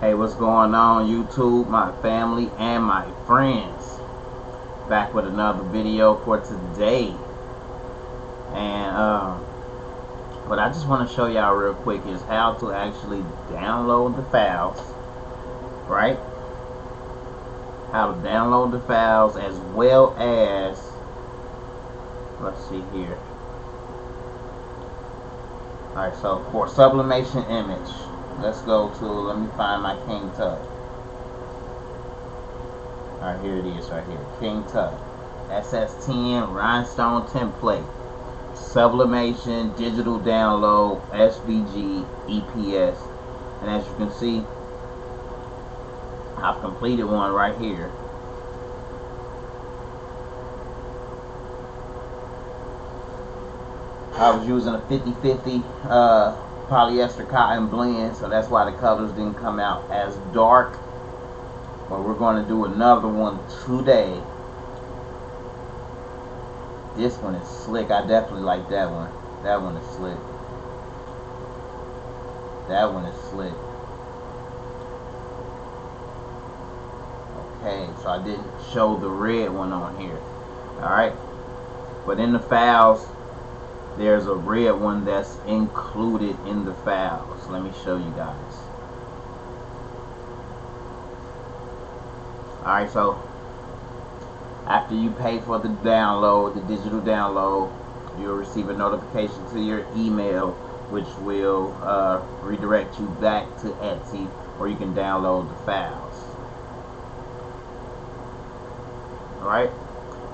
Hey, what's going on, YouTube, my family, and my friends? Back with another video for today. And what I just want to show y'all real quick is how to actually download the files, right? How to download the files, as well as, let's see here. Alright, so for sublimation image, let's go to, let me find my King Tut. Alright, here it is right here. King Tut. SS10 Rhinestone template. Sublimation, digital download, SVG, EPS. And as you can see, I've completed one right here. I was using a 50-50 polyester cotton blend, so that's why the colors didn't come out as dark. But we're going to do another one today. This one is slick. I definitely like that one. That one is slick. That one is slick. Okay, so I didn't show the red one on here. Alright. But in the files, there's a red one that's included in the files. Let me show you guys. Alright, so after you pay for the download, the digital download, you'll receive a notification to your email, which will redirect you back to Etsy, where you can download the files. Alright?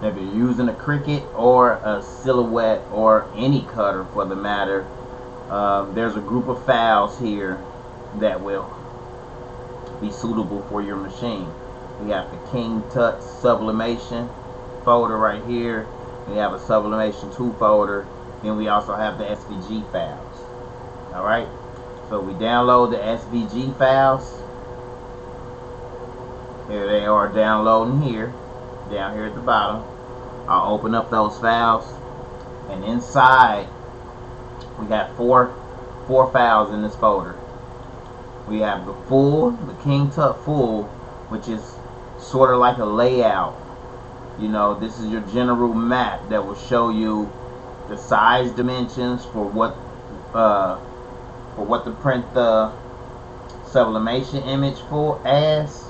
If you're using a Cricut or a Silhouette or any cutter for the matter, there's a group of files here that will be suitable for your machine. We have the King Tut sublimation folder right here. We have a sublimation 2 folder. Then we also have the SVG files. Alright, so we download the SVG files. Here they are downloading here, down here at the bottom. I'll open up those files, and inside we got four files in this folder. We have the full, the King Tut full, which is sort of like a layout. You know, this is your general map that will show you the size dimensions for what to print the sublimation image for as.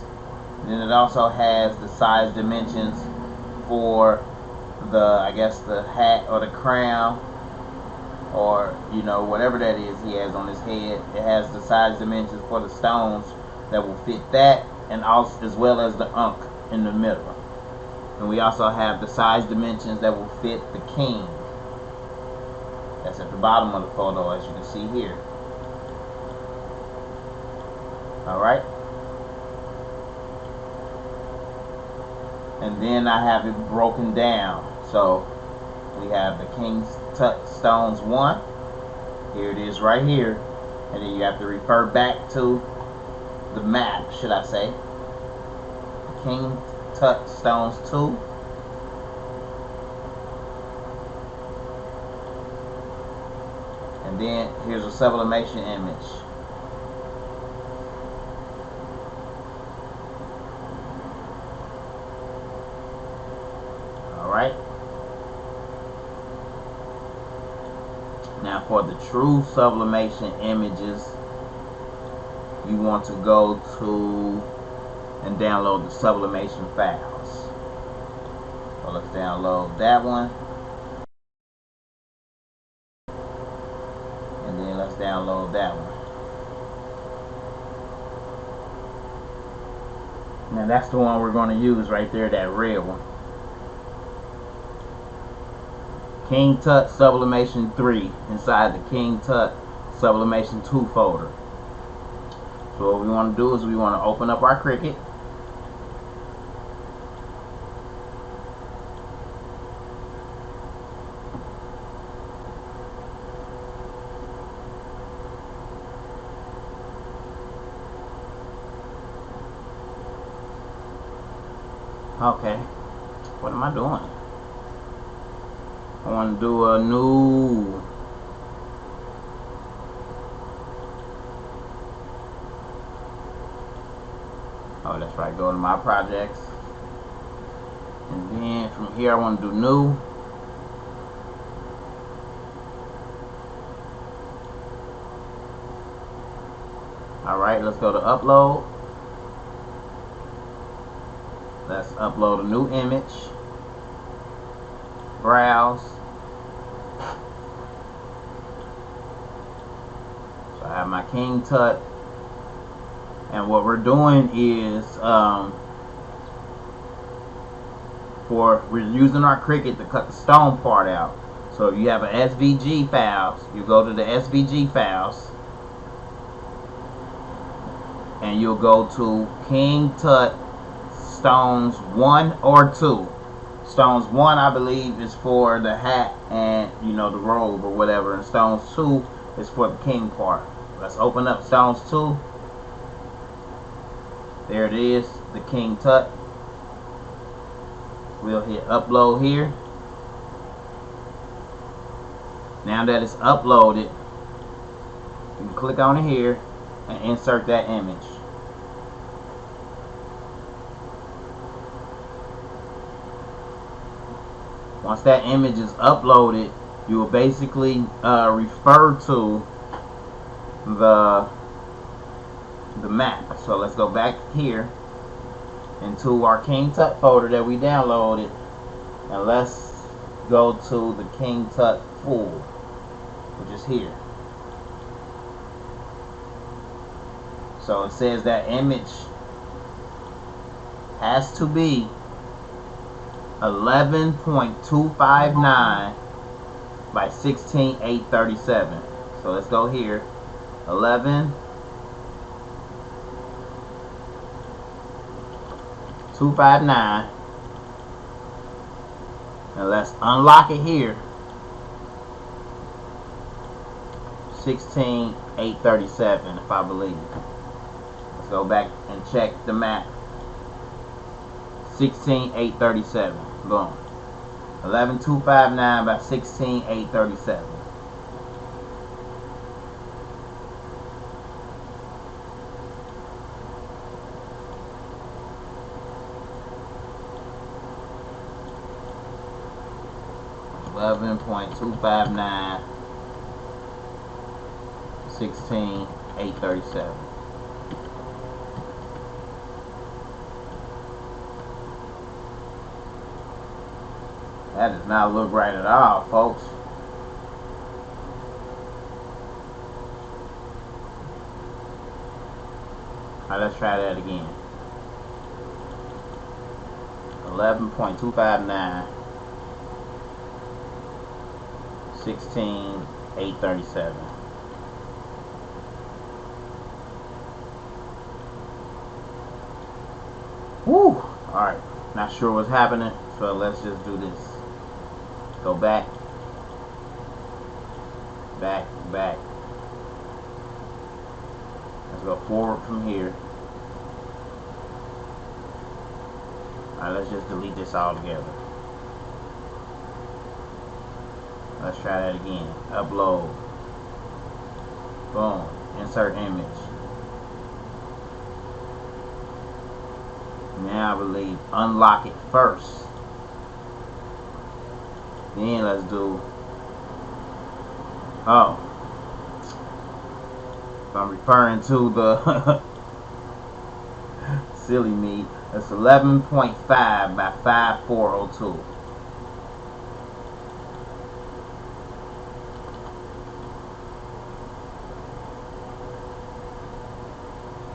Then it also has the size dimensions for the, I guess, the hat or the crown, or you know, whatever that is he has on his head. It has the size dimensions for the stones that will fit that, and also as well as the unk in the middle. And we also have the size dimensions that will fit the king. That's at the bottom of the photo, as you can see here. Alright. And then I have it broken down. So we have the King Tut Stones 1. Here it is right here. And then you have to refer back to the map, should I say. King Tut Stones 2. And then here's a sublimation image. Alright. Now for the true sublimation images, you want to go to and download the sublimation files. So let's download that one. And then let's download that one. Now that's the one we're going to use right there, that red one. King Tut Sublimation 3 inside the King Tut Sublimation 2 folder. So what we want to do is we want to open up our Cricut. Okay, what am I doing? I want to do a new Oh, that's right. Go to my projects. And then from here I want to do new. Alright, let's go to upload. Let's upload a new image. Browse. So I have my King Tut. And what we're doing is we're using our Cricut to cut the stone part out. So if you have an SVG files, you go to the SVG files and you'll go to King Tut Stones 1 or 2. Stones 1 I believe is for the hat and the robe or whatever, and Stones 2 is for the king part. Let's open up Stones 2. There it is, the King Tut. We'll hit upload here. Now that it's uploaded, you can click on it here and insert that image. Once that image is uploaded, you will basically refer to the map. So let's go back here into our King Tut folder that we downloaded, and let's go to the King Tut full, which is here. So it says that image has to be 11.259 by 16:837. So let's go here, 11.259, and let's unlock it here, 16:837 if I believe. Let's go back and check the map. 16:837. Boom. 11.259 by 16:837. .259, 16:837. That does not look right at all, folks. Alright, let's try that again. 11.259, 16:837. Woo! Alright, not sure what's happening, so let's just do this. Go back, back, back. Let's go forward from here. Alright, let's just delete this all together. Let's try that again. Upload. Boom. Insert image. Now I believe unlock it first. Then let's do, if I'm referring to the silly me, it's 11.5 by 5402.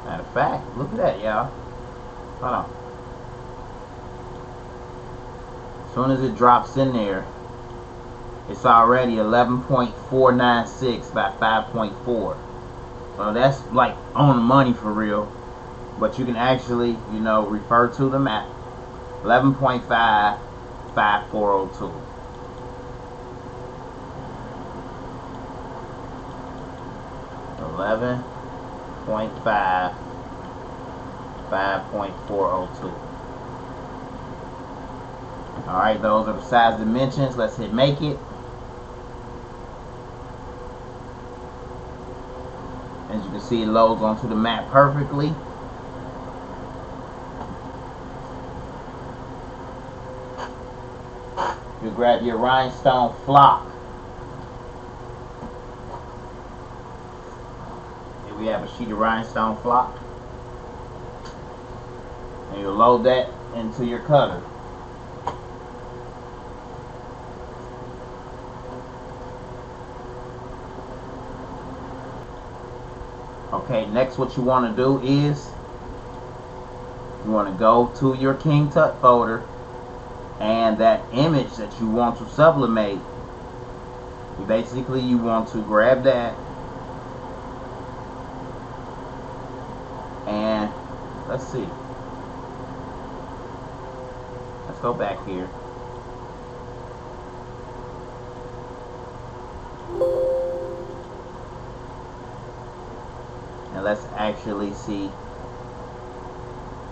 Matter of fact, look at that, y'all. Hold on. As soon as it drops in there, it's already 11.496 by 5.4. So that's like on the money for real. But you can actually, refer to the map. 11.5, 5402. .5, 5.402. Alright, those are the size dimensions. Let's hit make it. As you can see, it loads onto the map perfectly. grab your Rhinestone flock. Here we have a sheet of Rhinestone flock. And you'll load that into your cutter. Okay, next what you want to do is you want to go to your King Tut folder, and that image that you want to sublimate, you want to grab that, and let's see. Let's go back here. And let's actually see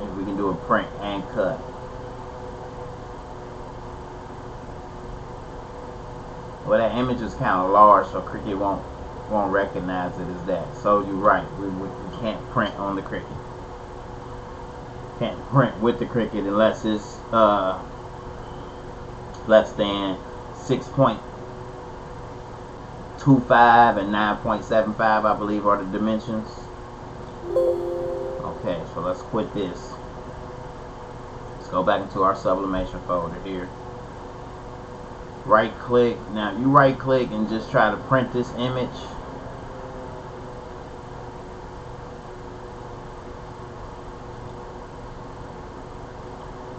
if we can do a print and cut. Well, that image is kind of large, so Cricut won't recognize it as that. So you're right, we can't print on the Cricut. Can't print with the Cricut unless it's less than 6.25 and 9.75, I believe, are the dimensions. Okay, so let's quit this. Let's go back into our sublimation folder here. Right click. Now you right click and just try to print this image.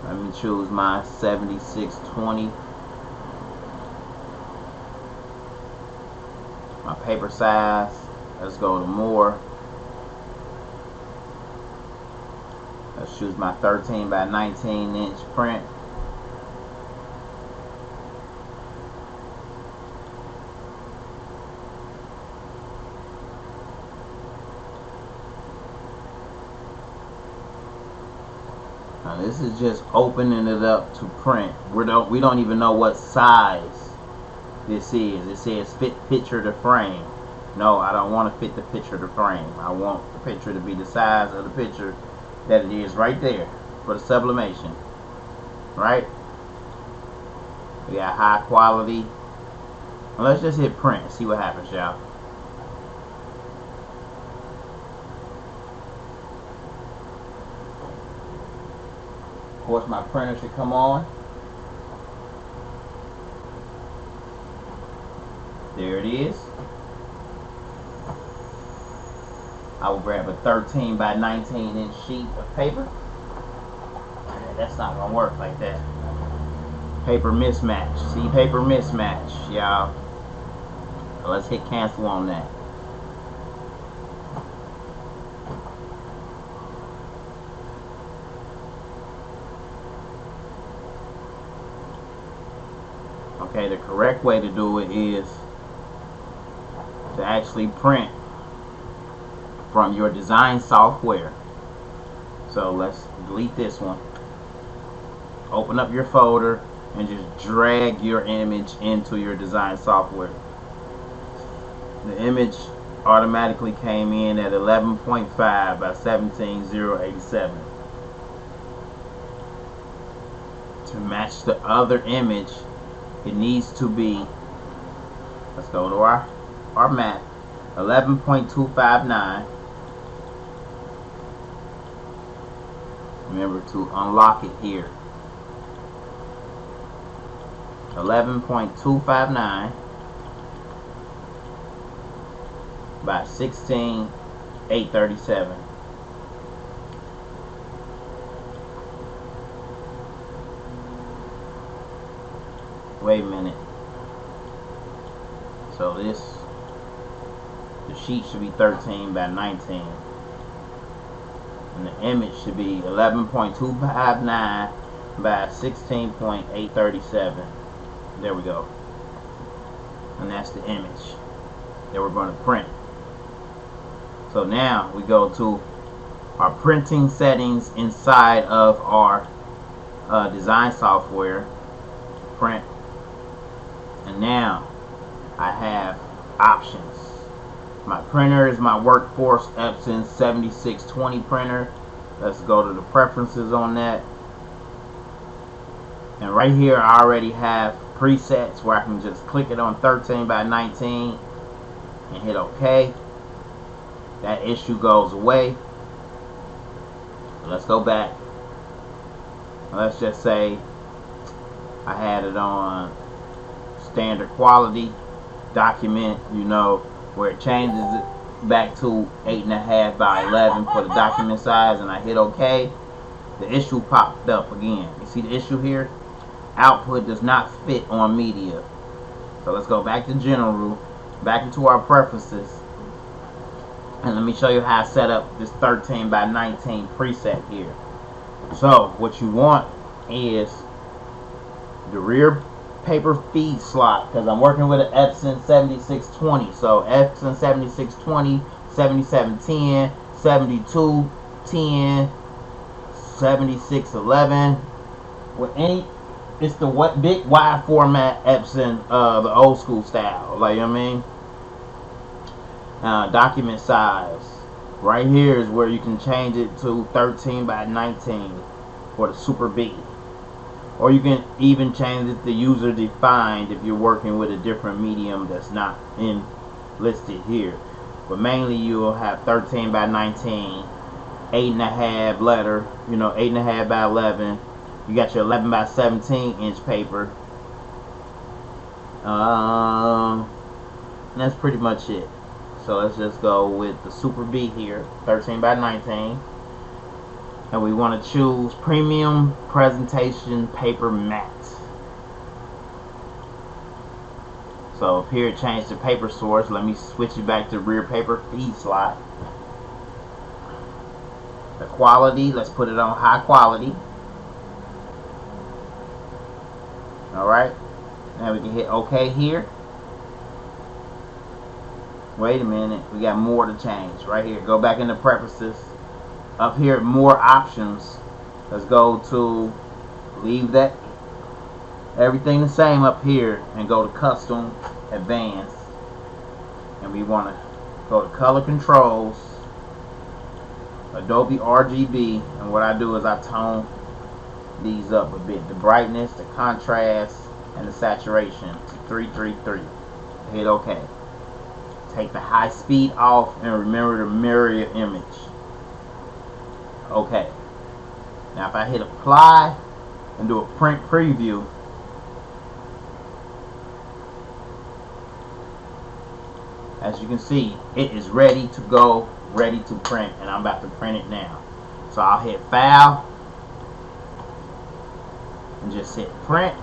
Let me choose my 7620. My paper size. Let's go to more. Let's choose my 13 by 19 inch print. Now this is just opening it up to print. We don't even know what size this is. It says fit picture to frame. No, I don't want to fit the picture to frame. I want the picture to be the size of the picture that it is right there for the sublimation. Right? We got high quality. Well, let's just hit print and see what happens, y'all. Of course, my printer should come on. There it is. I will grab a 13 by 19 inch sheet of paper. That's not gonna work like that. Paper mismatch. See, paper mismatch, y'all. So let's hit cancel on that. Okay, the correct way to do it is to actually print from your design software. So let's delete this one. Open up your folder and just drag your image into your design software. The image automatically came in at 11.5 by 17,087. To match the other image, it needs to be, let's go to our map, 11.259. Remember to unlock it here. 11.259 by 16,837. Wait a minute. So the sheet should be 13 by 19. And the image should be 11.259 by 16.837. There we go. And that's the image that we're going to print. So now we go to our printing settings inside of our design software. Print. And now I have options. My printer is my Workforce Epson 7620 printer. Let's go to the preferences on that. And right here I already have presets where I can just click it on 13 by 19 and hit OK. That issue goes away. Let's go back. Let's just say I had it on standard quality document, you know, where it changes it back to 8.5 by 11 for the document size, and I hit OK. The issue popped up again. You see the issue here? Output does not fit on media. So let's go back to general, back into our preferences, and let me show you how I set up this 13 by 19 preset here. So what you want is the rear paper feed slot, because I'm working with an Xcellent 7620. So Xcellent 7620, 7710, 7210, 7611. With any, it's the big wide format Epson, the old school style, like, you know what I mean? Document size right here is where you can change it to 13 by 19 for the super big, or you can even change it to user defined if you're working with a different medium that's not listed here. But mainly you'll have 13 by 19, 8.5 letter, you know, 8.5 by 11. You got your 11 by 17 inch paper. That's pretty much it. So let's just go with the Super B here, 13 by 19. And we want to choose Premium Presentation Paper Matte. So up here, change the paper source. Let me switch it back to rear paper feed slot. The quality, let's put it on high quality. Alright, now we can hit OK here. Wait a minute, we got more to change right here. Go back into preferences. Up here, more options. Let's go to, leave that everything the same up here and go to custom advanced. And we want to go to color controls, Adobe RGB, and what I do is I tone these up a bit. The brightness, the contrast, and the saturation to 333. Hit OK. Take the high speed off and remember to mirror your image. OK. Now if I hit apply and do a print preview, as you can see, it is ready to go, ready to print, and I'm about to print it now. So I'll hit file and just hit print.